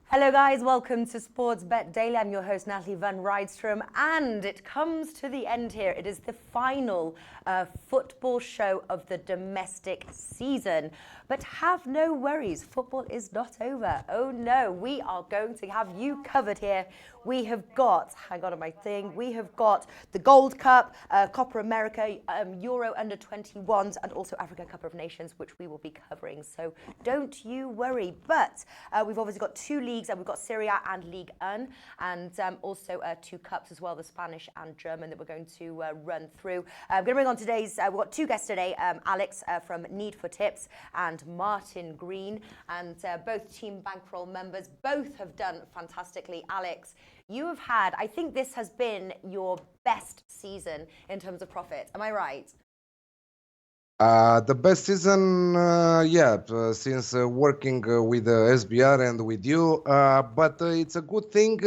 Hello guys, welcome to Sports Bet Daily. I'm your host Natalie Rydstrom, and it comes to the end here. It is the final football show of the domestic season. But have no worries, football is not over. Oh no, we are going to have you covered here. We have got, hang on to my thing, we have got the Gold Cup, Copa America, Euro Under 21s, and also Africa Cup of Nations, which we will be covering. So don't you worry. But we've obviously got two leagues, and we've got Serie A and Ligue 1, and also two cups as well, the Spanish and German, that we're going to run through. I'm going to bring on today's, we've got two guests today, Alex from Need for Tips and Martin Green, and both Team Bankroll members. Both have done fantastically. Alex, you have had, I think this has been your best season in terms of profit. Am I right? The best season, since working with SBR and with you, but it's a good thing.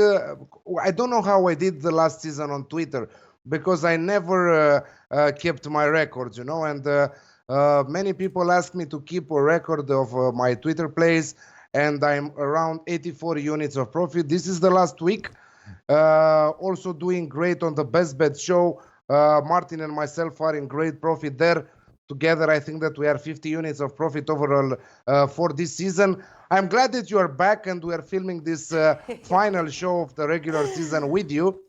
I don't know how I did the last season on Twitter, because I never kept my records, and many people ask me to keep a record of my Twitter plays, and I'm around 84 units of profit. This is the last week. Also doing great on the Best Bet show. Martin and myself are in great profit there. Together, I think that we are 50 units of profit overall for this season. I'm glad that you are back and we are filming this final show of the regular season with you.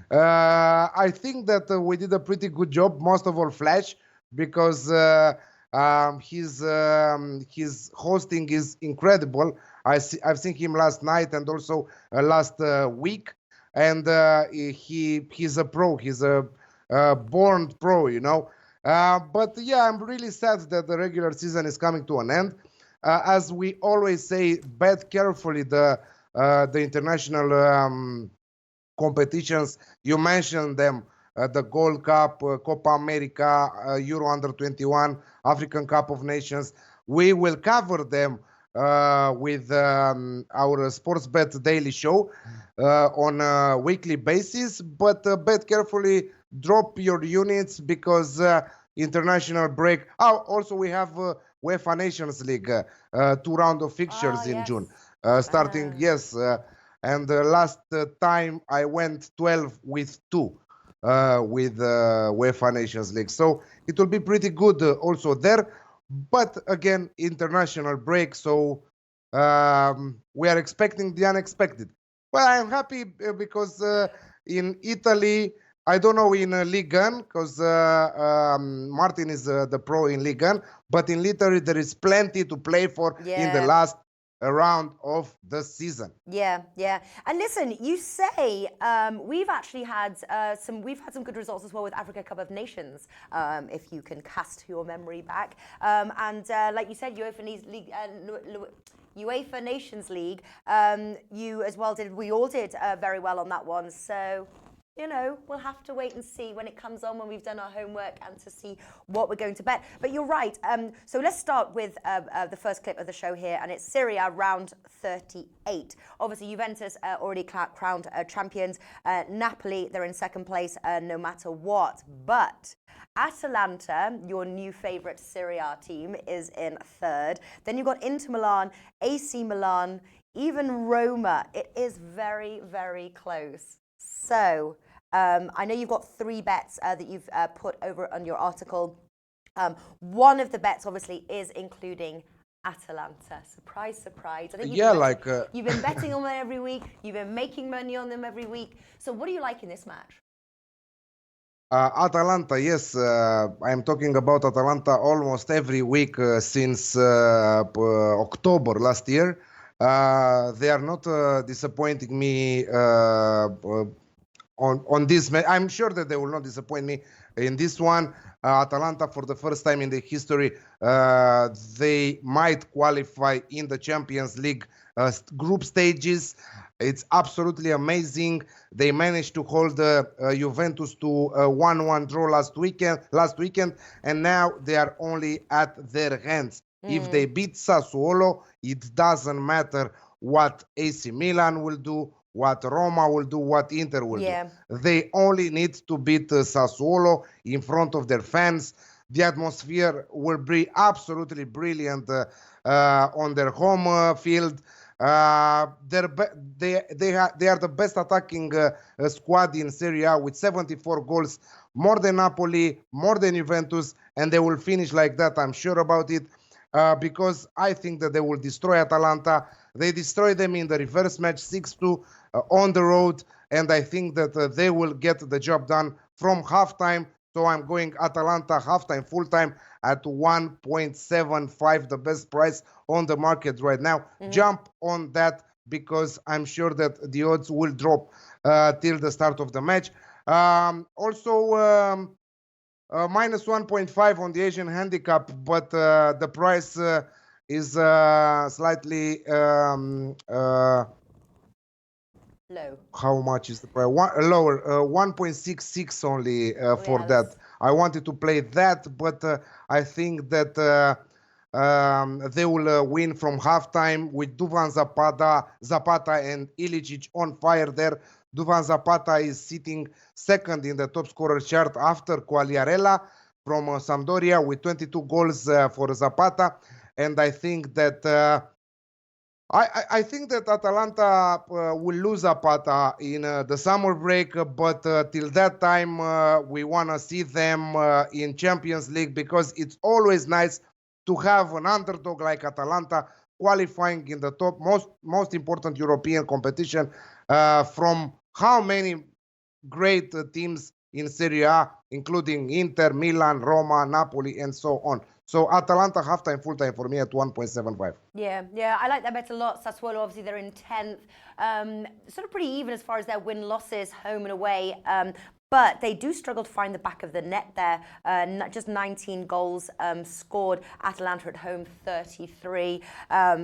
I think that we did a pretty good job, most of all Flash, because his hosting is incredible. I've seen him last night and also last week, and he's a pro. He's a born pro, But yeah, I'm really sad that the regular season is coming to an end. As we always say, bet carefully the international competitions. You mentioned them, the Gold Cup, Copa America, Euro Under 21, African Cup of Nations. We will cover them with our Sports Bet Daily show on a weekly basis, but bet carefully, drop your units, because international break. Also we have UEFA Nations League, 2 round of fixtures in June, starting, and the last time I went 12 with 2 with UEFA Nations League, so it will be pretty good also there. But again, international break, so we are expecting the unexpected. Well, I'm happy because in Italy, I don't know in Ligue 1, because Martin is the pro in Ligue 1, but in Italy there is plenty to play for in the last round of the season. Yeah. And listen, you say we've actually had some good results as well with Africa Cup of Nations, if you can cast your memory back. And like you said, UEFA Nations League, you as well did. We all did very well on that one. So, we'll have to wait and see when it comes on, when we've done our homework, and to see what we're going to bet. But you're right. So let's start with the first clip of the show here, and it's Serie A round 38. Obviously, Juventus already crowned champions. Napoli, they're in second place no matter what. But Atalanta, your new favourite Serie A team, is in third. Then you've got Inter Milan, AC Milan, even Roma. It is very, very close. So I know you've got 3 bets that you've put over on your article. One of the bets, obviously, is including Atalanta. Surprise, surprise. I think you've been betting on them every week. You've been making money on them every week. So what do you like in this match? Atalanta, yes. I'm talking about Atalanta almost every week since October last year. They are not disappointing me on this match. I'm sure that they will not disappoint me in this one. Atalanta, for the first time in their history, they might qualify in the Champions League group stages. It's absolutely amazing. They managed to hold Juventus to a 1-1 draw last weekend, and now they are only at their hands. If they beat Sassuolo, it doesn't matter what AC Milan will do, what Roma will do, what Inter will do. They only need to beat Sassuolo in front of their fans. The atmosphere will be absolutely brilliant on their home field. They are the best attacking squad in Serie A with 74 goals, more than Napoli, more than Juventus, and they will finish like that. I'm sure about it. Because I think that they will destroy Atalanta. They destroy them in the reverse match 6-2 on the road, and I think that they will get the job done from halftime. So I'm going Atalanta halftime, full time at 1.75, the best price on the market right now. Jump on that because I'm sure that the odds will drop till the start of the match. Also, minus 1.5 on the Asian handicap, but the price is slightly low. How much is the price? Lower, 1.66 only for that. I wanted to play that, but I think that they will win from halftime with Duvan Zapata and Ilicic on fire there. Duvan Zapata is sitting second in the top scorer chart after Quagliarella from Sampdoria with 22 goals for Zapata. And I think that I think that Atalanta will lose Zapata in the summer break, but till that time we want to see them in Champions League, because it's always nice to have an underdog like Atalanta qualifying in the top most important European competition from how many great teams in Serie A, including Inter, Milan, Roma, Napoli, and so on. So Atalanta halftime, full time for me at 1.75. Yeah, I like that bet a lot. Sassuolo, obviously, they're in 10th. Sort of pretty even as far as their win-losses, home and away. But they do struggle to find the back of the net there. Just 19 goals scored. Atalanta at home, 33.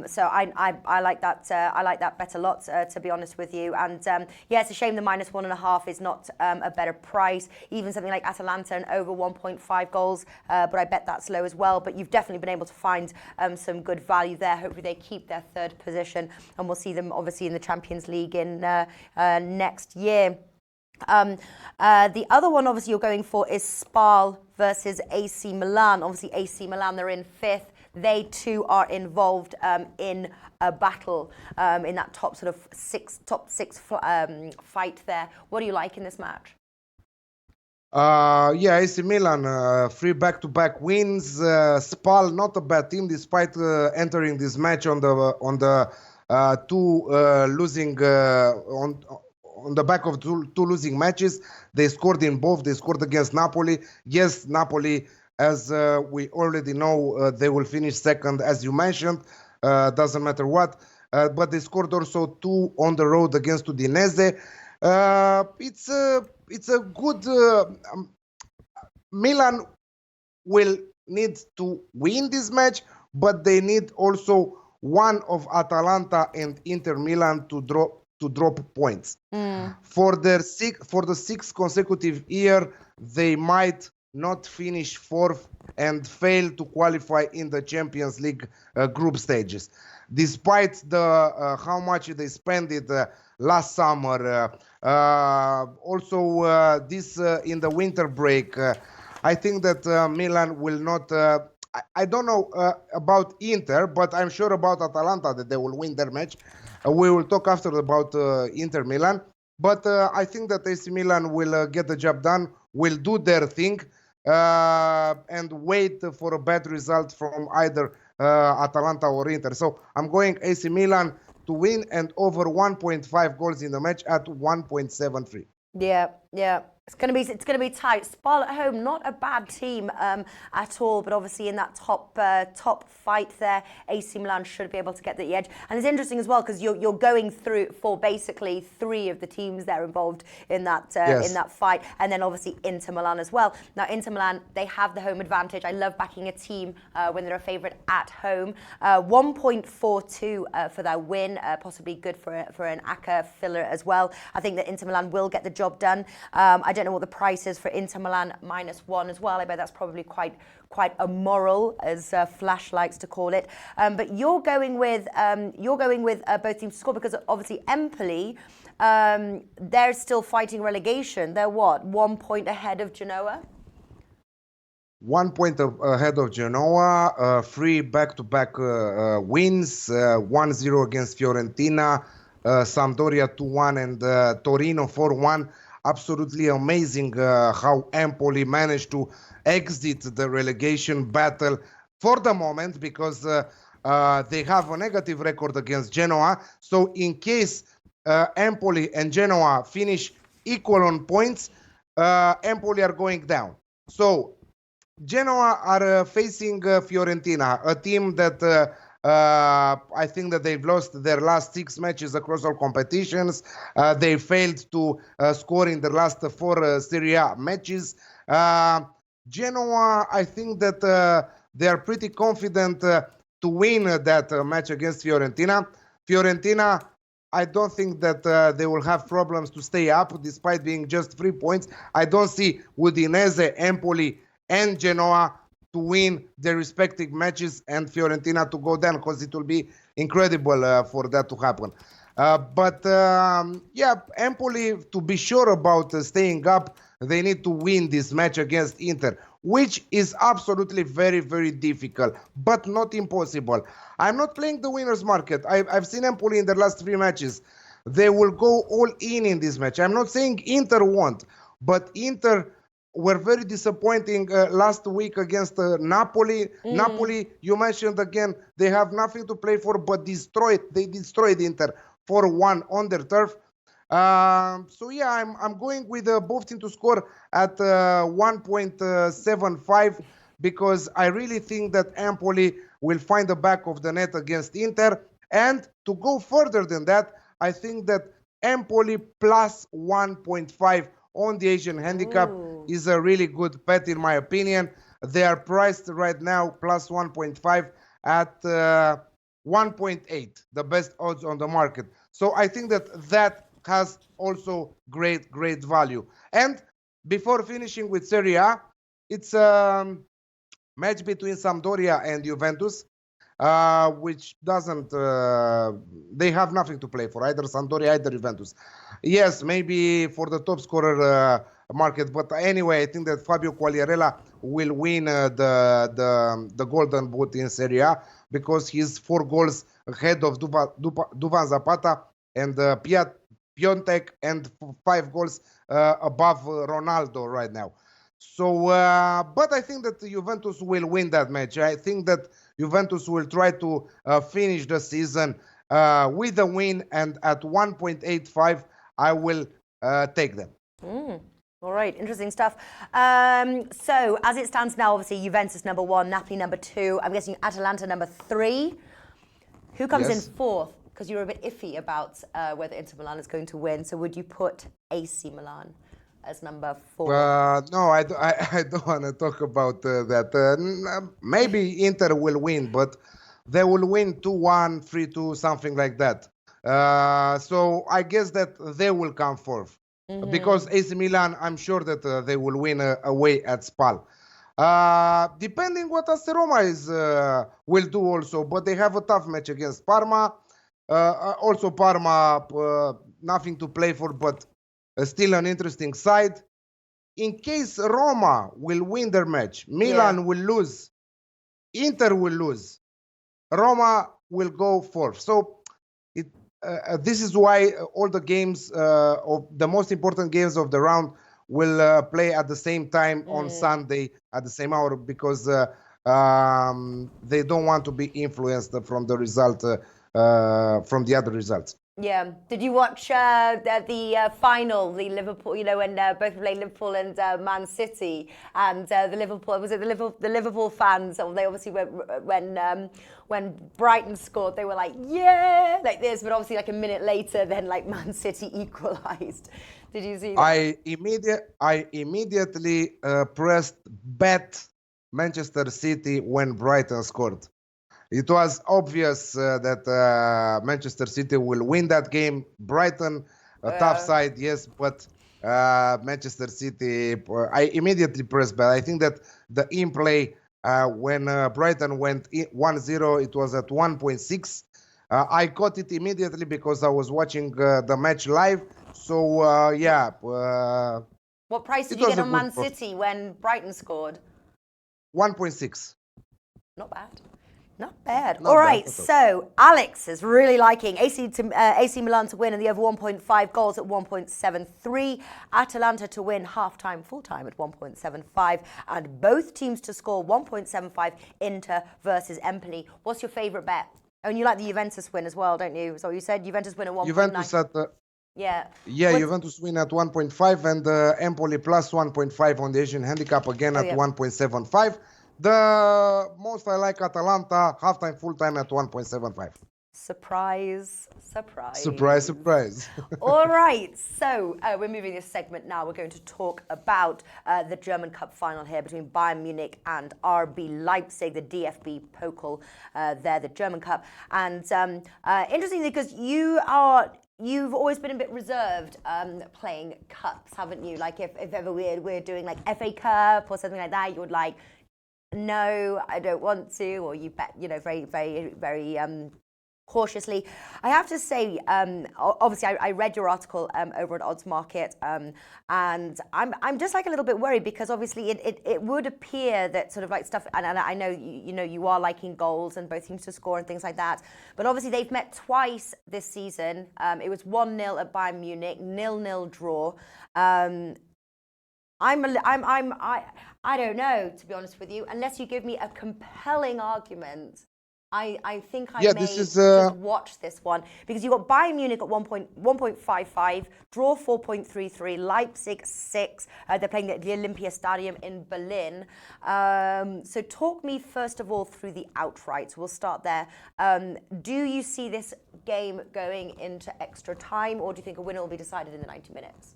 So I like that. I like that bet a lot, to be honest with you. And yeah, it's a shame the minus 1.5 is not a better price. Even something like Atalanta and over 1.5 goals. But I bet that's low as well. But you've definitely been able to find some good value there. Hopefully they keep their third position, and we'll see them obviously in the Champions League in next year. The other one, obviously, you're going for is Spal versus AC Milan. Obviously, AC Milan, they're in 5th. They too are involved in a battle in that top six fight there. What do you like in this match? Yeah, AC Milan, 3 back-to-back wins. Spal, not a bad team, despite entering this match on the losing on the back of two losing matches. They scored in both. They scored against Napoli. Yes, Napoli, as we already know, they will finish second, as you mentioned. Doesn't matter what. But they scored also 2 on the road against Udinese. It's a good... Milan will need to win this match, but they need also one of Atalanta and Inter Milan to drop points. For the 6th consecutive year, they might not finish 4th and fail to qualify in the Champions League group stages, despite the how much they spent it last summer. Also, this in the winter break, I think that Milan will not. I don't know about Inter, but I'm sure about Atalanta that they will win their match. We will talk after about Inter Milan, but I think that AC Milan will get the job done, will do their thing, and wait for a bad result from either Atalanta or Inter. So I'm going AC Milan to win and over 1.5 goals in the match at 1.73. Yeah. It's gonna be tight. Spal at home, not a bad team at all, but obviously in that top fight there, AC Milan should be able to get the edge. And it's interesting as well because you're going through for basically 3 of the teams that are involved in that Yes. in that fight, and then obviously Inter Milan as well. Now Inter Milan, they have the home advantage. I love backing a team when they're a favourite at home. 1.42 for their win, possibly good for an ACCA filler as well. I think that Inter Milan will get the job done. I don't know what the price is for Inter Milan -1 as well. I bet that's probably quite immoral, as Flash likes to call it. But you're going with both teams to score because obviously Empoli, they're still fighting relegation. They're what, 1 point ahead of Genoa? 1 point ahead of Genoa, 3 back-to-back wins, 1-0 against Fiorentina, Sampdoria 2-1, and Torino 4-1. Absolutely amazing how Empoli managed to exit the relegation battle for the moment, because they have a negative record against Genoa. So in case Empoli and Genoa finish equal on points, Empoli are going down. So Genoa are facing Fiorentina, a team that I think that they've lost their last 6 matches across all competitions. They failed to score in the last 4 Serie A matches. Genoa, I think that they are pretty confident to win that match against Fiorentina. Fiorentina, I don't think that they will have problems to stay up despite being just 3 points. I don't see Udinese, Empoli, and Genoa to win their respective matches and Fiorentina to go down, because it will be incredible for that to happen. Yeah, Empoli, to be sure about staying up, they need to win this match against Inter, which is absolutely very, very difficult, but not impossible. I'm not playing the winner's market. I've seen Empoli in the last 3 matches. They will go all in this match. I'm not saying Inter won't, but Inter were very disappointing last week against Napoli. Napoli, you mentioned again, they have nothing to play for, but they destroyed Inter 4-1 on their turf. So yeah, I'm going with both teams to score at 1.75, because I really think that Empoli will find the back of the net against Inter. And to go further than that, I think that Empoli plus 1.5 on the Asian handicap is a really good bet, in my opinion. They are priced right now plus 1.5 at 1.8, the best odds on the market. So I think that has also great value. And before finishing with Serie A, it's a match between Sampdoria and Juventus, which doesn't, they have nothing to play for, either Sampdoria, either Juventus. Yes, maybe for the top scorer market, but anyway, I think that Fabio Quagliarella will win the Golden Boot in Serie A, because he's 4 goals ahead of Duvan Zapata and Piontek, and 5 goals above Ronaldo right now. So, but I think that Juventus will win that match. I think that Juventus will try to finish the season with a win, and at 1.85, I will take them. All right, interesting stuff. So, as it stands now, obviously, Juventus number 1, Napoli number 2. I'm guessing Atalanta number 3. Who comes in 4th? Because you're a bit iffy about whether Inter Milan is going to win. So, would you put AC Milan as number 4? No, I don't want to talk about that. Maybe Inter will win, but they will win 2-1, 3-2, something like that. So I guess that they will come 4th. Because AC Milan, I'm sure that they will win away at Spal. Depending what AS Roma will do also, but they have a tough match against Parma. Also Parma, nothing to play for, but still an interesting side. In case Roma will win their match, Milan will lose, Inter will lose, Roma will go 4th. So this is why all the games, of the most important games of the round, will play at the same time on Sunday at the same hour, because they don't want to be influenced from the result, from the other results. Yeah. Did you watch the final, the Liverpool? You know, when both played Liverpool and Man City, and the Liverpool, was it the Liverpool fans? They obviously when Brighton scored, they were like, yeah, like this. But obviously, like a minute later, then like Man City equalized. Did you see that? I immediately pressed bet Manchester City when Brighton scored. It was obvious that Manchester City will win that game. Brighton, a tough side, yes, but Manchester City, I immediately pressed bet. I think that the in-play, when Brighton went 1-0, it was at 1.6. I caught it immediately because I was watching the match live. So, yeah. What price did you get on Man City when Brighton scored? 1.6. Not bad. Not bad. Not All bad right, at all. so Alex is really liking AC Milan to win and the over 1.5 goals at 1.73, Atalanta to win half-time, full-time at 1.75, and both teams to score 1.75, Inter versus Empoli. What's your favourite bet? Oh, and you like the Juventus win as well, don't you? So you said Juventus win at 1.9. Juventus at yeah. Juventus win at 1.5 and Empoli plus 1.5 on the Asian handicap again at 1.75. The most I like Atalanta, half-time, full-time at 1.75. Surprise, surprise. Surprise, surprise. All right, so we're moving this segment now. We're going to talk about the German Cup final here between Bayern Munich and RB Leipzig, the DFB-Pokal, the German Cup. And interestingly, because you've always been a bit reserved playing cups, haven't you? Like if ever we're doing like FA Cup or something like that, you would like, no, I don't want to, or you bet, very, very, very cautiously. I have to say, obviously, I read your article over at Oddsmarket, and I'm just like a little bit worried because obviously it would appear that sort of like stuff, and I know you are liking goals and both teams to score and things like that, but obviously they've met twice this season. It was 1-0 at Bayern Munich, 0-0 draw. I don't know, to be honest with you, unless you give me a compelling argument. I think I may just watch this one because you've got Bayern Munich at 1.55, draw 4.33, Leipzig 6. They're playing at the Olympia Stadium in Berlin. So talk me first of all through the outrights. We'll start there. Do you see this game going into extra time, or do you think a winner will be decided in the 90 minutes?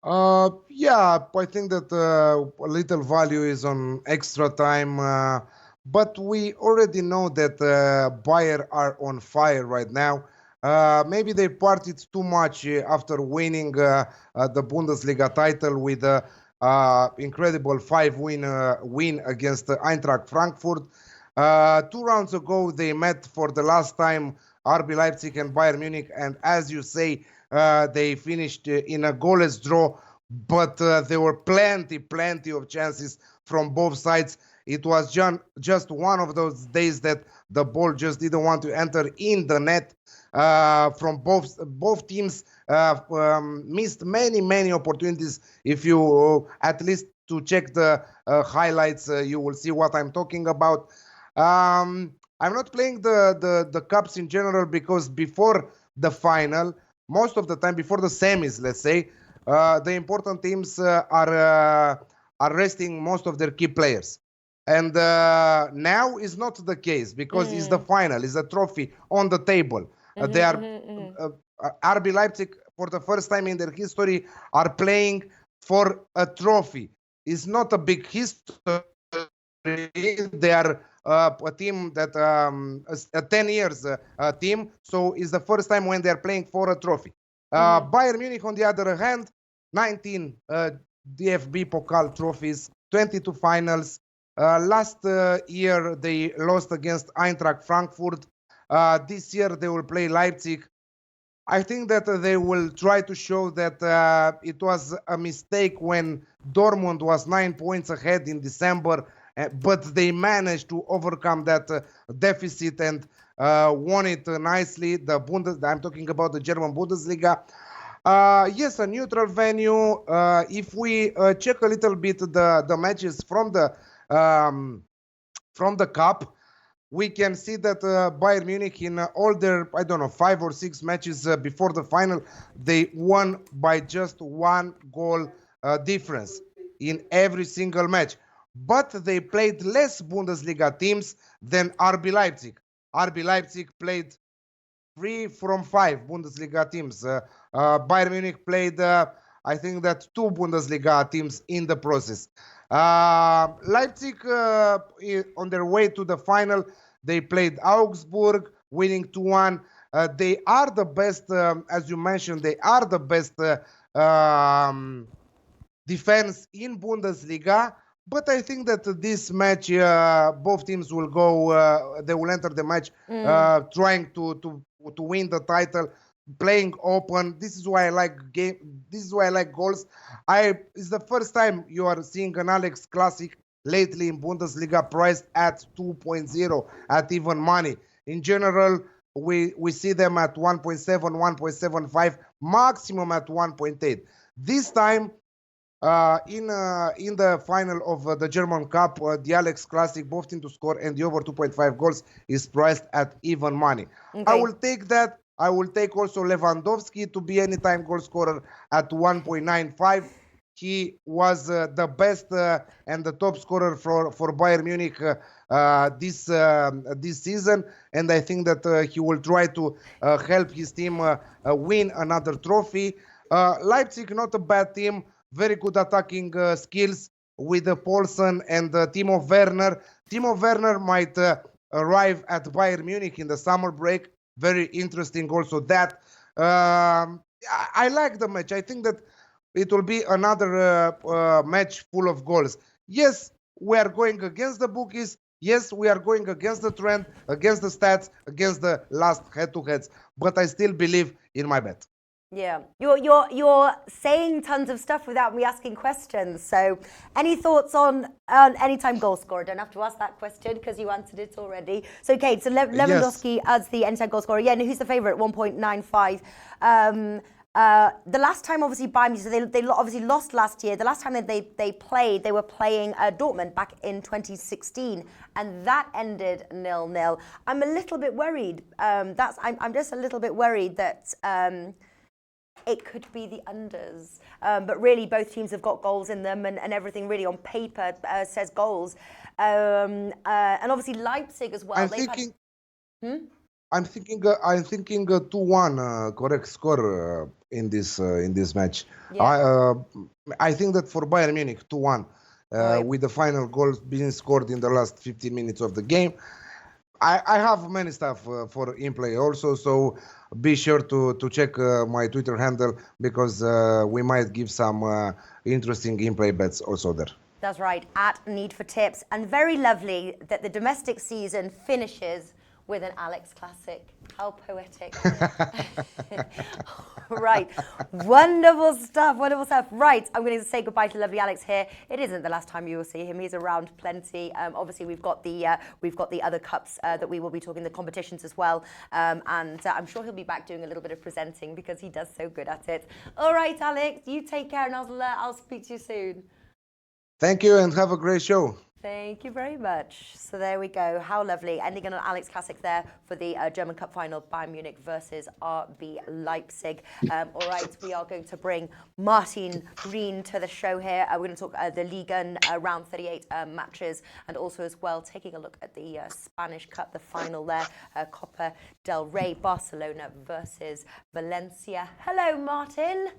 Yeah, I think that a little value is on extra time. But we already know that Bayern are on fire right now. Maybe they partied too much after winning the Bundesliga title with an incredible 5-win against Eintracht Frankfurt. 2 rounds ago, they met for the last time RB Leipzig and Bayern Munich. And as you say, they finished in a goalless draw. But there were plenty of chances from both sides. It was just one of those days that the ball just didn't want to enter in the net. From both teams missed many opportunities. If you at least to check the highlights, you will see what I'm talking about. I'm not playing the cups in general because before the final, most of the time before the semis, let's say, the important teams are resting most of their key players. And now is not the case because it's the final, it's a trophy on the table. They are RB Leipzig for the first time in their history are playing for a trophy. It's not a big history. They are a team that a 10 years team, so it's the first time when they are playing for a trophy. Bayern Munich, on the other hand, 19 DFB-Pokal trophies, 22 finals. Last year, they lost against Eintracht Frankfurt. This year, they will play Leipzig. I think that they will try to show that it was a mistake when Dortmund was 9 points ahead in December, but they managed to overcome that deficit and won it nicely. I'm talking about the German Bundesliga. Yes, a neutral venue. If we check a little bit the matches from the cup, we can see that Bayern Munich in all their, 5 or 6 matches before the final, they won by just 1 goal difference in every single match. But they played less Bundesliga teams than RB Leipzig. RB Leipzig played 3 from 5 Bundesliga teams. Bayern Munich played, I think that 2 Bundesliga teams in the process. Leipzig, on their way to the final, they played Augsburg, winning 2-1. They are the best, as you mentioned, they are the best defense in Bundesliga. But I think that this match, both teams will go, they will enter the match trying to win the title. playing open. This is why I like game. This is why I like goals. It's the first time you are seeing an Alex Classic lately in Bundesliga priced at 2.0 at even money. In general, we see them at 1.7, 1.75, maximum at 1.8. This time, in the final of the German Cup, the Alex Classic, both teams to score and the over 2.5 goals is priced at even money. Okay. I will take that. I will take also Lewandowski to be anytime goal scorer at 1.95. He was the best and the top scorer for Bayern Munich this season, and I think that he will try to help his team win another trophy. Leipzig, not a bad team, very good attacking skills with Paulsen and Timo Werner. Timo Werner might arrive at Bayern Munich in the summer break. Very interesting also that. I like the match. I think that it will be another match full of goals. Yes, we are going against the bookies. Yes, we are going against the trend, against the stats, against the last head-to-heads. But I still believe in my bet. Yeah, you're saying tons of stuff without me asking questions. So, any thoughts on anytime goal scorer? Don't have to ask that question because you answered it already. So, Kate, so Lewandowski as the anytime goal scorer. Yeah, no, who's the favourite? 1.95. The last time, obviously, Bayern, so they obviously lost last year. The last time that they played, they were playing Dortmund back in 2016, and that ended 0-0. I'm a little bit worried. I'm just a little bit worried that it could be the unders. But really, both teams have got goals in them, and everything really on paper says goals. And obviously I'm thinking. I'm thinking 2-1 correct score in this match. Yeah. I think that for Bayern Munich 2-1 with the final goal being scored in the last 15 minutes of the game. I have many stuff for in play also, so be sure to check my Twitter handle because we might give some interesting in play bets also there. That's right, at Need for Tips. And very lovely that the domestic season finishes with an Alex Classic. How poetic. Right. Wonderful stuff. Right. I'm going to say goodbye to lovely Alex here. It isn't the last time you will see him. He's around plenty. Obviously, we've got the other cups that we will be talking, the competitions as well. And I'm sure he'll be back doing a little bit of presenting because he does so good at it. All right, Alex, you take care and I'll speak to you soon. Thank you and have a great show. Thank you very much. So there we go. How lovely. Ending on an Alex Classic there for the German Cup final, Bayern Munich versus RB Leipzig. All right, we are going to bring Martin Green to the show here. We're going to talk the Liga round 38 matches, and also as well taking a look at the Spanish Cup, the final there, Copa del Rey, Barcelona versus Valencia. Hello, Martin.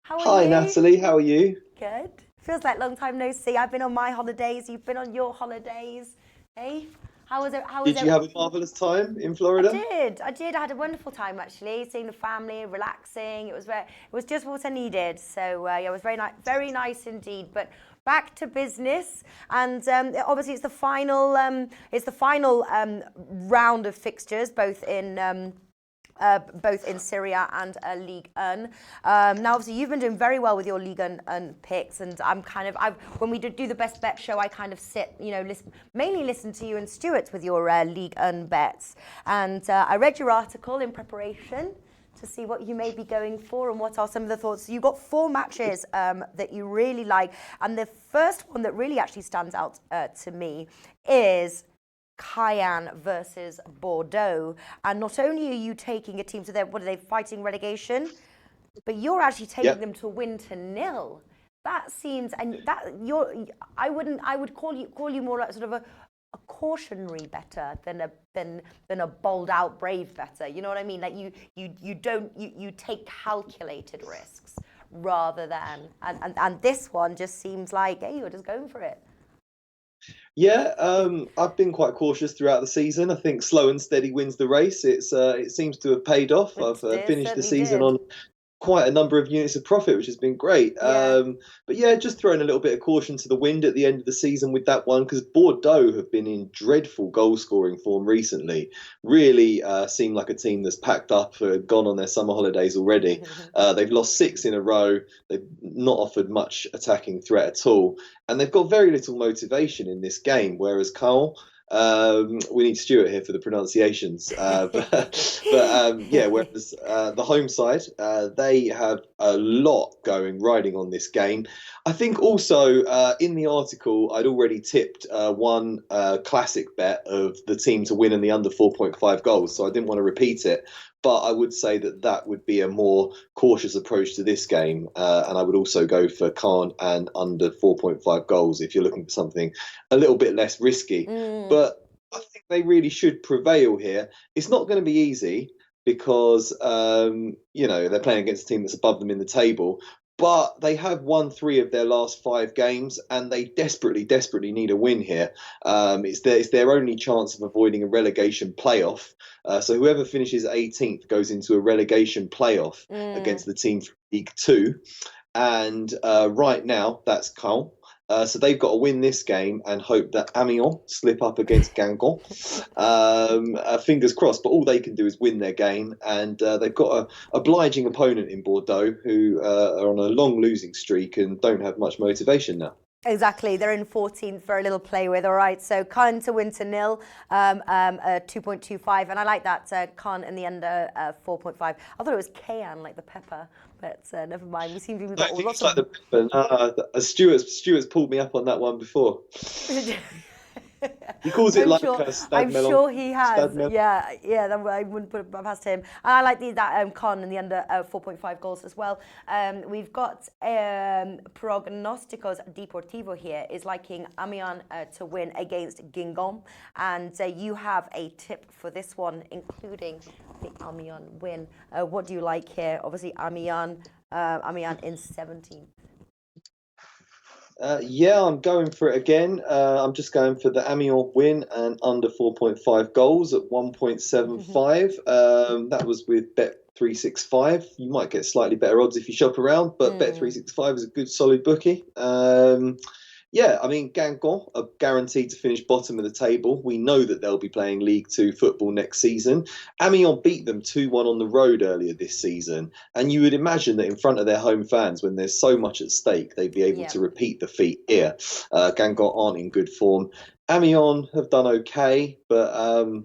How are you? Hi, Natalie. How are you? Good. Feels like long time no see. I've been on my holidays. You've been on your holidays. Hey, how was it? Did you have a marvelous time in Florida? I did. I had a wonderful time actually, seeing the family, relaxing. It was just what I needed. So yeah, it was very nice indeed. But back to business, and obviously it's the final round of fixtures, both in Serie A and Ligue 1. Now, obviously, you've been doing very well with your Ligue 1 picks, and when we do the best bet show, I kind of sit, mainly listen to you and Stuart with your Ligue 1 bets. And I read your article in preparation to see what you may be going for and what are some of the thoughts. You've got 4 matches that you really like, and the first one that really actually stands out to me is Cayenne versus Bordeaux. And not only are you taking a team, so what are they, fighting relegation? But you're actually taking them to win to 0. That seems, and that I would call you more like sort of a cautionary better than a bold out brave better. You know what I mean? Like you take calculated risks rather than and this one just seems like, hey, you're just going for it. Yeah, I've been quite cautious throughout the season. I think slow and steady wins the race. It seems to have paid off. I've finished the season on quite a number of units of profit, which has been great. Yeah. But yeah, just throwing a little bit of caution to the wind at the end of the season with that one, because Bordeaux have been in dreadful goal scoring form recently. Really seem like a team that's packed up, gone on their summer holidays already. They've lost 6 in a row. They've not offered much attacking threat at all, and they've got very little motivation in this game. Whereas Caen, we need Stuart here for the pronunciations, yeah. Whereas the home side, they have a lot riding on this game. I think also in the article, I'd already tipped one classic bet of the team to win and the under 4.5 goals, so I didn't want to repeat it. But I would say that would be a more cautious approach to this game. And I would also go for Caen and under 4.5 goals if you're looking for something a little bit less risky. But I think they really should prevail here. It's not going to be easy because, they're playing against a team that's above them in the table. But they have won 3 of their last 5 games, and they desperately, desperately need a win here. It's their only chance of avoiding a relegation playoff. So whoever finishes 18th goes into a relegation playoff against the team from League 2. And right now, that's Caen. So they've got to win this game and hope that Amiens slip up against Guingamp. Fingers crossed, but all they can do is win their game. And they've got an obliging opponent in Bordeaux who are on a long losing streak and don't have much motivation now. Exactly, they're in 14th for a little play with. All right, so Caen to win to 0, 2.25, and I like that Caen in the under 4.5. I thought it was Cayenne, like the pepper, but never mind. We seem to have got lots of. Stuart's pulled me up on that one before. He calls it a stag I'm melon. sure he has. Yeah, I wouldn't put it past him. And I like that Caen in the under 4.5 goals as well. We've got Prognosticos Deportivo here is liking Amiens to win against Guingamp, and you have a tip for this one, including the Amiens win. What do you like here? Obviously, Amiens in 17th. I'm going for it again. I'm just going for the Amiens win and under 4.5 goals at 1.75. That was with Bet365. You might get slightly better odds if you shop around, but Bet365 is a good solid bookie. Guingamp are guaranteed to finish bottom of the table. We know that they'll be playing League 2 football next season. Amiens beat them 2-1 on the road earlier this season. And you would imagine that in front of their home fans, when there's so much at stake, they'd be able to repeat the feat here. Guingamp aren't in good form. Amiens have done okay, but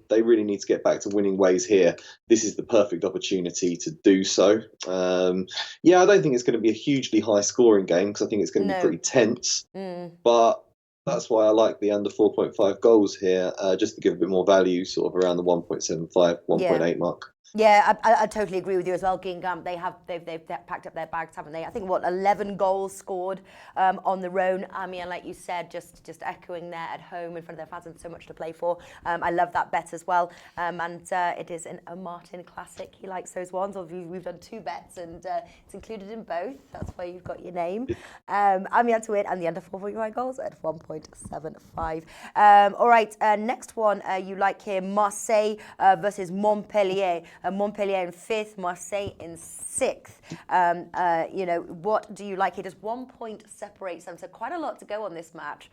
they really need to get back to winning ways here. This is the perfect opportunity to do so. I don't think it's going to be a hugely high scoring game because I think it's going to be pretty tense. But that's why I like the under 4.5 goals here, just to give a bit more value, sort of around the 1.75, 1.8 mark. Yeah, I totally agree with you as well. Guingamp, they've packed up their bags, haven't they? I think 11 goals scored on the road. Amiens, like you said, just echoing there at home in front of their fans, and so much to play for. I love that bet as well. And it is a Martin classic. He likes those ones. We've done 2 bets, and it's included in both. That's why you've got your name. Amiens to win and the under 4.5 goals at 1.75. All right, next one you like here: Marseille versus Montpellier. Montpellier in 5th, Marseille in 6th. What do you like here? Just 1 point separates them, so quite a lot to go on this match.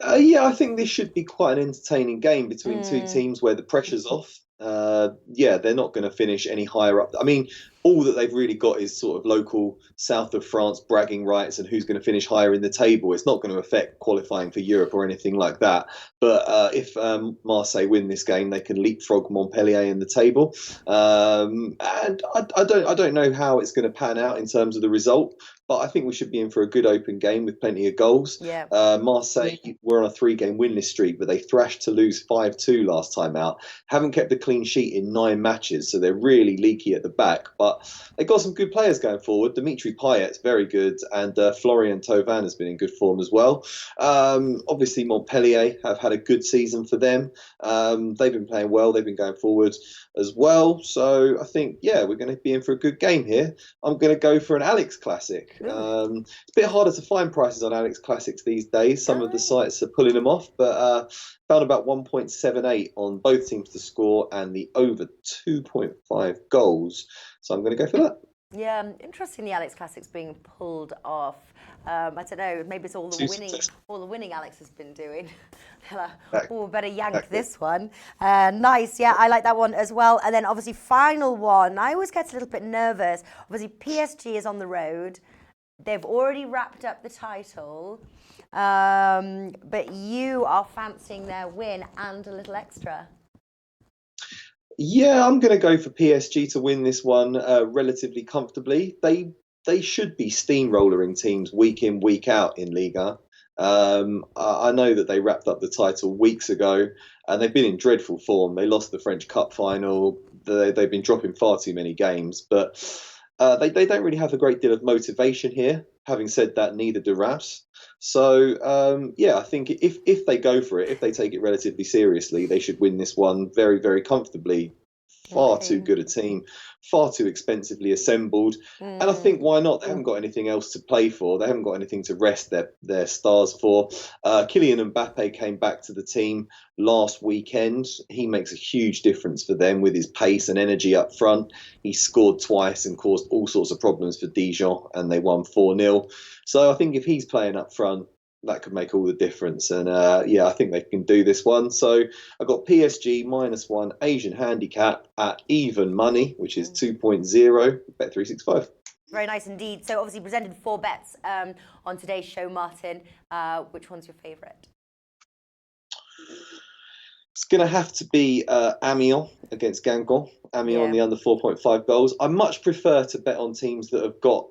I think this should be quite an entertaining game between 2 teams where the pressure's off. They're not going to finish any higher up. I mean, all that they've really got is sort of local south of France bragging rights and who's going to finish higher in the table. It's not going to affect qualifying for Europe or anything like that. But if Marseille win this game, they can leapfrog Montpellier in the table. And I don't know how it's going to pan out in terms of the result. But I think we should be in for a good open game with plenty of goals. Marseille were on a 3-game winless streak, but they thrashed Toulouse 5-2 last time out. Haven't kept a clean sheet in 9 matches, so they're really leaky at the back. But they've got some good players going forward. Dimitri Payet's very good, and Florian Thauvin has been in good form as well. Obviously, Montpellier have had a good season for them. They've been playing well. They've been going forward as well. So I think, we're going to be in for a good game here. I'm going to go for an Alex Classic. It's a bit harder to find prices on Alex Classics these days. Some of the sites are pulling them off, but found about 1.78 on both teams to score and the over 2.5 goals. So I'm going to go for that. Yeah, interesting. The Alex Classic's being pulled off. I don't know. Maybe it's all the winning Alex has been doing. Oh, better yank this one. Nice. Yeah, I like that one as well. And then obviously final one. I always get a little bit nervous. Obviously PSG is on the road. They've already wrapped up the title, but you are fancying their win and a little extra. Yeah, I'm going to go for PSG to win this one relatively comfortably. They should be steamrolling teams week in, week out in Liga. I know that they wrapped up the title weeks ago, and they've been in dreadful form. They lost the French Cup final. They've been dropping far too many games, but they don't really have a great deal of motivation here. Having said that, neither do Reims. So, yeah, I think if they go for it, if they take it relatively seriously, they should win this one very, very comfortably. Far too good a team, far too expensively assembled. And I think, why not? They haven't got anything else to play for. They haven't got anything to rest their stars for. Kylian Mbappe came back to the team last weekend. He makes a huge difference for them with his pace and energy up front. He scored twice and caused all sorts of problems for Dijon, and they won 4-0. So I think if he's playing up front, that could make all the difference. And yeah, I think they can do this one. So I've got PSG -1 Asian handicap at even money, which is 2.0, Bet365. Very nice indeed. So obviously presented 4 bets on today's show, Martin. Which one's your favourite? It's going to have to be Amiens against Guingamp. Amiens on the under 4.5 goals. I much prefer to bet on teams that have got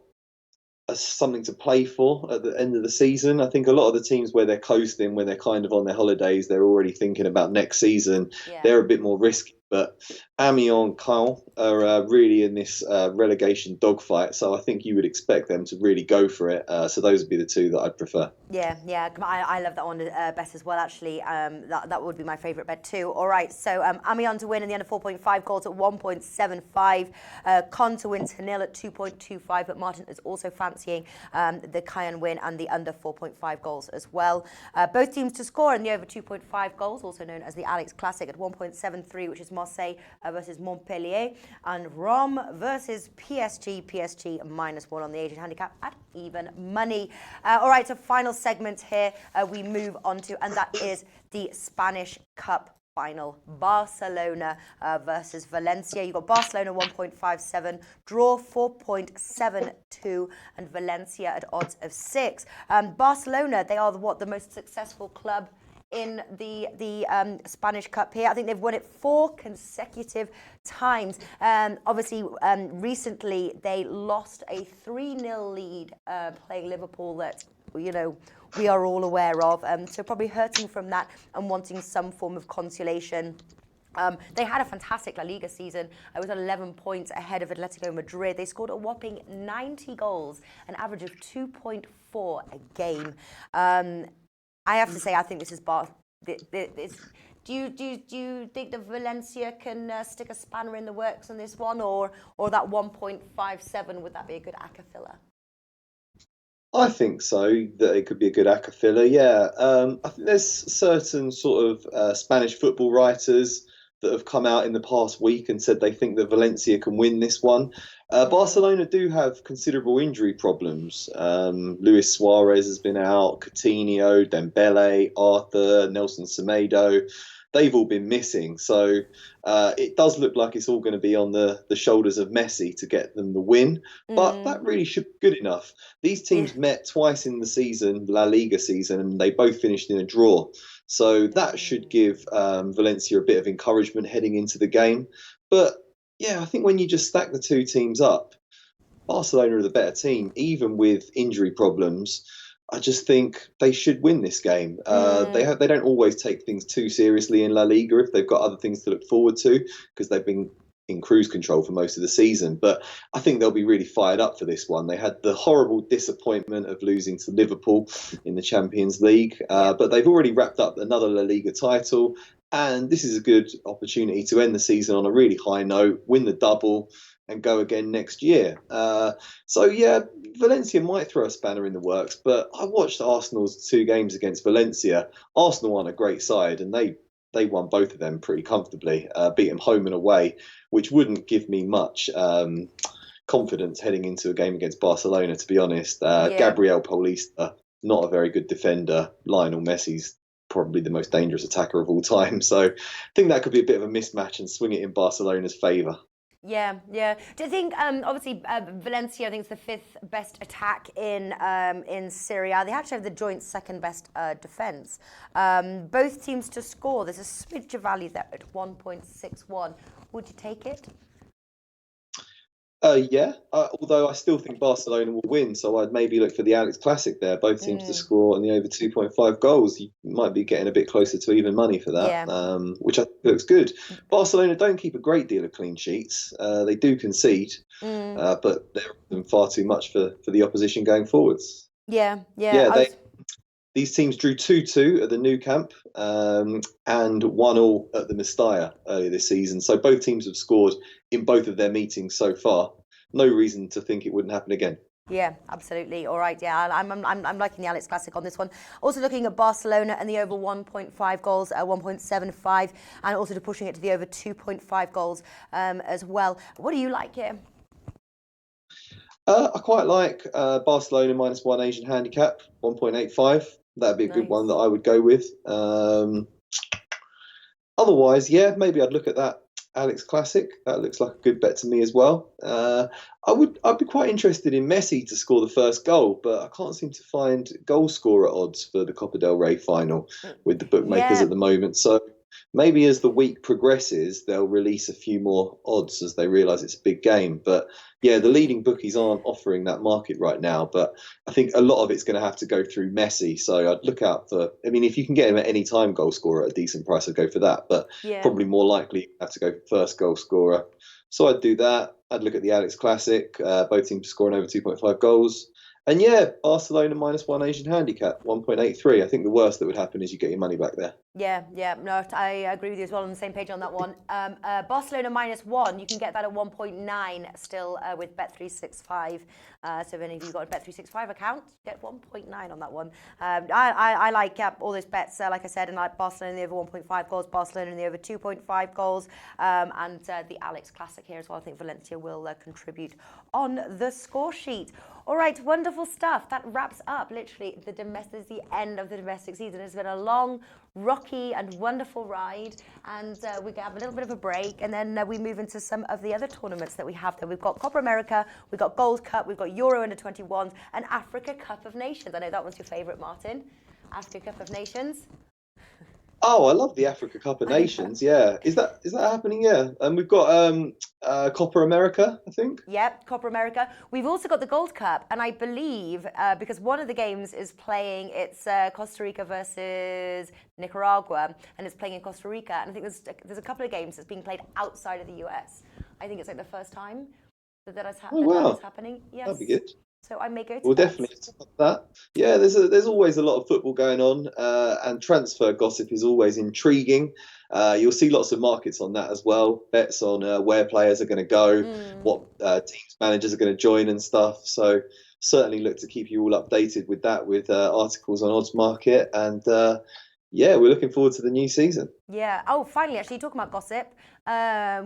something to play for at the end of the season. I think a lot of the teams where they're coasting, when they're kind of on their holidays, they're already thinking about next season. They're a bit more risky. But Amiens and Caen are really in this relegation dogfight, so I think you would expect them to really go for it. So those would be the two that I'd prefer. Yeah, I love that one bet as well, actually. That would be my favourite bet too. All right, so Amiens to win in the under 4.5 goals at 1.75. Caen to win to nil at 2.25, but Martin is also fancying the Caen win and the under 4.5 goals as well. Both teams to score in the over 2.5 goals, also known as the Alex Classic, at 1.73, which is Marseille versus Montpellier, and Rome versus PSG. PSG -1 on the Asian handicap at even money. All right, so final segment here we move on to, and that is the Spanish Cup final. Barcelona versus Valencia. You've got Barcelona 1.57, draw 4.72, and Valencia at odds of 6. Barcelona, they are the most successful club in the Spanish Cup here. I think they've won it 4 consecutive times. Obviously, recently they lost a 3-0 lead playing Liverpool that, you know, we are all aware of. So probably hurting from that and wanting some form of consolation. They had a fantastic La Liga season. I was 11 points ahead of Atletico Madrid. They scored a whopping 90 goals, an average of 2.4 a game. I have to say, I think this is do you think that Valencia can stick a spanner in the works on this one, or that 1.57, would that be a good ACCA filler? I think so, that it could be a good ACCA filler, yeah. I think there's certain sort of Spanish football writers that have come out in the past week and said they think that Valencia can win this one. Barcelona do have considerable injury problems. Luis Suarez has been out, Coutinho, Dembele, Arthur, Nelson Semedo. They've all been missing. So it does look like it's all going to be on the shoulders of Messi to get them the win. But that really should be good enough. These teams met twice in the season, La Liga season, and they both finished in a draw. So that should give Valencia a bit of encouragement heading into the game. But yeah, I think when you just stack the two teams up, Barcelona are the better team, even with injury problems. I just think they should win this game. They don't always take things too seriously in La Liga if they've got other things to look forward to, because they've been in cruise control for most of the season. But I think they'll be really fired up for this one. They had the horrible disappointment of losing to Liverpool in the Champions League, but they've already wrapped up another La Liga title. And this is a good opportunity to end the season on a really high note, win the double, and go again next year. So, yeah, Valencia might throw a spanner in the works, but I watched Arsenal's 2 games against Valencia. Arsenal aren't a great side, and they they won both of them pretty comfortably, beat them home and away, which wouldn't give me much confidence heading into a game against Barcelona, to be honest. Gabriel Paulista, not a very good defender. Lionel Messi's probably the most dangerous attacker of all time. So I think that could be a bit of a mismatch and swing it in Barcelona's favour. Yeah. Do you think, obviously, Valencia, I think, is the 5th best attack in Serie A. They actually have the joint 2nd best defence. Both teams to score. There's a smidge of value there at 1.61. Would you take it? Yeah, although I still think Barcelona will win, so I'd maybe look for the Alex Classic there. Both teams to score on the over 2.5 goals. You might be getting a bit closer to even money for that, which I think looks good. Barcelona don't keep a great deal of clean sheets. They do concede, but they're far too much for the opposition going forwards. These teams drew 2-2 at the Nou Camp and 1-1 at the Mestalla earlier this season. So both teams have scored in both of their meetings so far. No reason to think it wouldn't happen again. Yeah, absolutely. All right. Yeah, I'm liking the Alex Classic on this one. Also looking at Barcelona and the over 1.5 goals at 1.75, and also pushing it to the over 2.5 goals as well. What do you like here? I quite like Barcelona -1 Asian handicap, 1.85. That'd be a good one that I would go with. Otherwise, maybe I'd look at that Alex Classic. That looks like a good bet to me as well. I'd be quite interested in Messi to score the first goal, but I can't seem to find goal scorer odds for the Copa del Rey final with the bookmakers at the moment. So maybe as the week progresses, they'll release a few more odds as they realise it's a big game. But the leading bookies aren't offering that market right now. But I think a lot of it's going to have to go through Messi. So I'd look out for, if you can get him at any time goal scorer at a decent price, I'd go for that. But probably more likely you have to go for first goal scorer. So I'd do that. I'd look at the Alex Classic, both teams scoring over 2.5 goals. And Barcelona -1 Asian handicap, 1.83. I think the worst that would happen is you get your money back there. No, I agree with you as well, on the same page on that one. Barcelona -1, you can get that at 1.9 still with Bet365. So if any of you got a Bet365 account, get 1.9 on that one. I like all those bets, like I said, and like Barcelona in the over 1.5 goals, Barcelona in the over 2.5 goals, and the Alex Classic here as well. I think Valencia will contribute on the score sheet. All right, wonderful stuff. That wraps up literally the end of the domestic season. It's been a long, rocky and wonderful ride, and we have a little bit of a break, and then we move into some of the other tournaments that we have there. We've got Copa America, we've got Gold Cup, we've got Euro Under-21s, and Africa Cup of Nations. I know that one's your favourite, Martin. Africa Cup of Nations. Oh, I love the Africa Cup of Nations. Yeah, is that happening? Yeah, and we've got Copa America, I think. Yep, Copa America. We've also got the Gold Cup, and I believe because one of the games is playing, it's Costa Rica versus Nicaragua, and it's playing in Costa Rica. And I think there's a couple of games that's being played outside of the US. I think it's like the first time that is happening. Yes, that'd be good. So I may go to We'll definitely stop that. Yeah, there's always a lot of football going on, and transfer gossip is always intriguing. You'll see lots of markets on that as well, bets on where players are going to go, what teams managers are going to join and stuff. So certainly look to keep you all updated with that, with articles on Oddsmarket, and we're looking forward to the new season. Yeah. Oh, finally, actually, talking about gossip,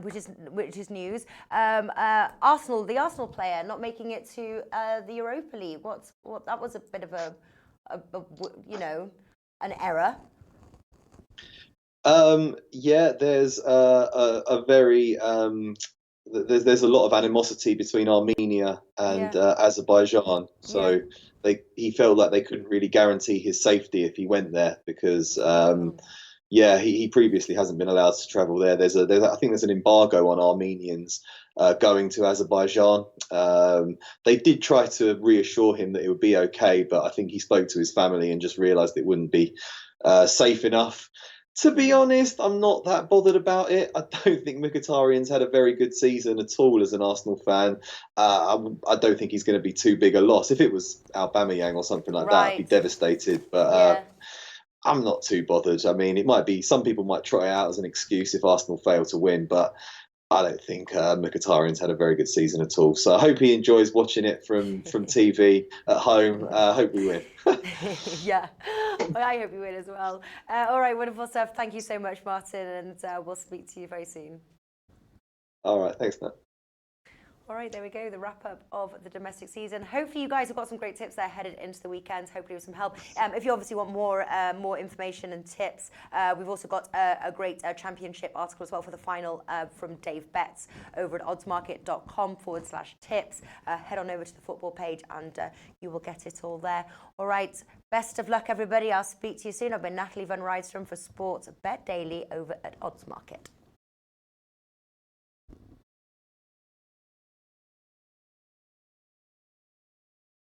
which is news. Arsenal, the Arsenal player, not making it to the Europa League. That was a bit of an error. There's a very there's a lot of animosity between Armenia and Azerbaijan. So he felt like they couldn't really guarantee his safety if he went there because he previously hasn't been allowed to travel there. I think there's an embargo on Armenians going to Azerbaijan. They did try to reassure him that it would be okay, but I think he spoke to his family and just realised it wouldn't be safe enough. To be honest, I'm not that bothered about it. I don't think Mkhitaryan's had a very good season at all as an Arsenal fan. I don't think he's going to be too big a loss. If it was Aubameyang or something like that, I'd be devastated. But I'm not too bothered. I mean, it might be, some people might try it out as an excuse if Arsenal fail to win, but I don't think Mkhitaryan's had a very good season at all. So I hope he enjoys watching it from TV at home. I hope we win. Yeah. Well, I hope you win as well. All right, wonderful stuff. Thank you so much, Martin, and we'll speak to you very soon. All right, thanks, Nat. All right, there we go, the wrap-up of the domestic season. Hopefully you guys have got some great tips there headed into the weekend, hopefully with some help. If you obviously want more information and tips, we've also got a great championship article as well for the final from Dave Betts over at oddsmarket.com/tips. Head on over to the football page and you will get it all there. All right, best of luck, everybody. I'll speak to you soon. I've been Natalie Rydstrom for Sports Bet Daily over at Oddsmarket.